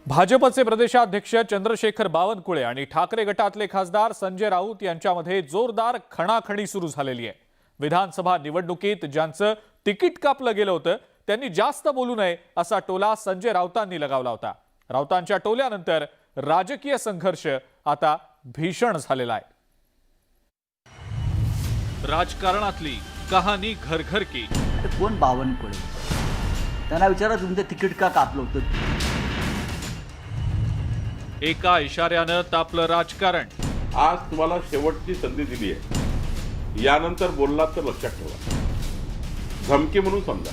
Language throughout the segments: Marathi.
भाजपचे प्रदेशाध्यक्ष चंद्रशेखर बावनकुळे आणि ठाकरे गटातले खासदार संजय राऊत यांच्यामध्ये जोरदार खणाखणी सुरू झालेली आहे। विधानसभा निवडणुकीत ज्यांचं तिकीट कापलं गेलं होतं त्यांनी जास्त बोलू नये असा टोला संजय राऊतांनी लगावला होता। राऊतांच्या टोल्यानंतर राजकीय संघर्ष आता भीषण झालेला आहे। राजकारणातली कहाणी घर घर की। कोण बावनकुळे? त्यांना विचारा तुमचं तिकीट का कापलं होतं? एका इशाऱ्यानं तापलं राजकारण। आज तुम्हाला शेवटची संधी दिली आहे, यानंतर बोललात तर लक्षात ठेवा, धमकी म्हणून समजा।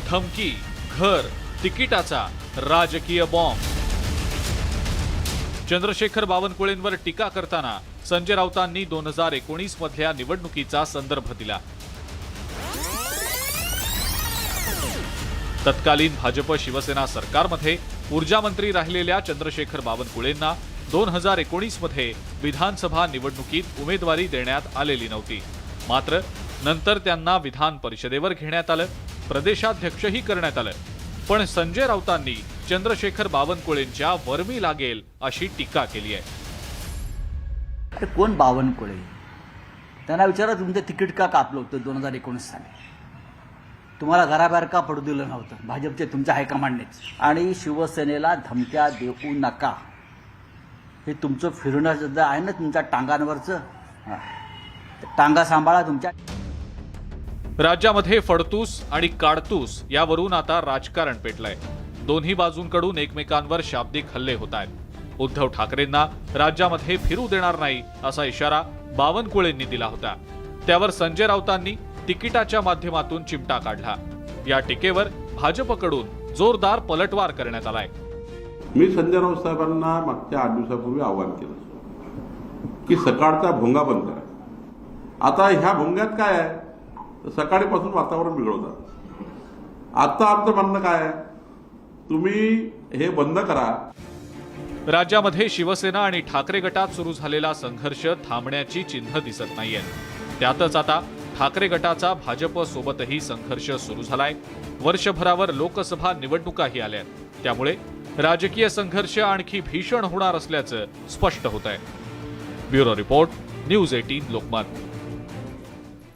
धमकी, घर, तिकिटाचा राजकीय बॉम्ब। चंद्रशेखर बावनकुळेंवर टीका करताना संजय राऊतांनी 2019 मधल्या निवडणुकीचा संदर्भ दिला। तत्कालीन भाजप शिवसेना सरकारमध्ये ऊर्जा मंत्री राहिलेल्या चंद्रशेखर बावनकुळेंना 2019 मध्ये विधानसभा निवडणुकीत उमेदवारी देण्यात आलेली नव्हती। मात्र नंतर त्यांना विधान परिषदेवर घेण्यात आलं, प्रदेशाध्यक्षही करण्यात आलं। पण संजय राऊतांनी चंद्रशेखर बावनकुळेंच्या वर्मी लागेल अशी टीका केली आहे। कोण बावनकुळे? त्यांना विचारा तुमचं तिकीट का कापलं होतं 2019 साली? तुम्हाला घराबाहेर का पडू दिलं नव्हतं भाजपचे तुमच्या हायकमांडनेच? आणि शिवसेनेला धमक्या देऊ नका, हे तुमचं फिरणं सुद्धा आहे ना तुमच्या टांगांवरचं, टांगा सांभाळा तुमच्या। राज्यामध्ये फडतूस आणि काडतूस यावरून आता राजकारण पेटलंय। दोन्ही बाजूंकडून एकमेकांवर शाब्दिक हल्ले होत आहेत। उद्धव ठाकरेंना राज्यामध्ये फिरू देणार नाही असा इशारा बावनकुळेंनी दिला होता। त्यावर संजय राऊतांनी तिकिटाच्या माध्यमातून चिमटा काढला। या टीकेवर भाजपकडून जोरदार पलटवार करण्यात आलाय। मी संजय राऊत साहेबांना मागच्या 8 दिवसापूर्वी आवाहन केलं की सकाळचा भोंगा बंद करा। आता ह्या भोंग्यात काय आहे, सकाळीपासून वातावरण बिघडवतात। आता आमचं म्हणणं काय आहे, तुम्ही हे बंद करा। राज्यामध्ये शिवसेना आणि ठाकरे गटात सुरू झालेला संघर्ष थांबण्याची चिन्ह दिसत नाहीयेत। त्यातच आता ठाकरे गटाचा भाजप सोबतही संघर्ष सुरू झालाय। वर्षभरावर लोकसभा निवडणुकाही आल्यात, त्यामुळे राजकीय संघर्ष आणखी भीषण होणार असल्याचं स्पष्ट होत आहे। Bureau report, news 18 Lokmat.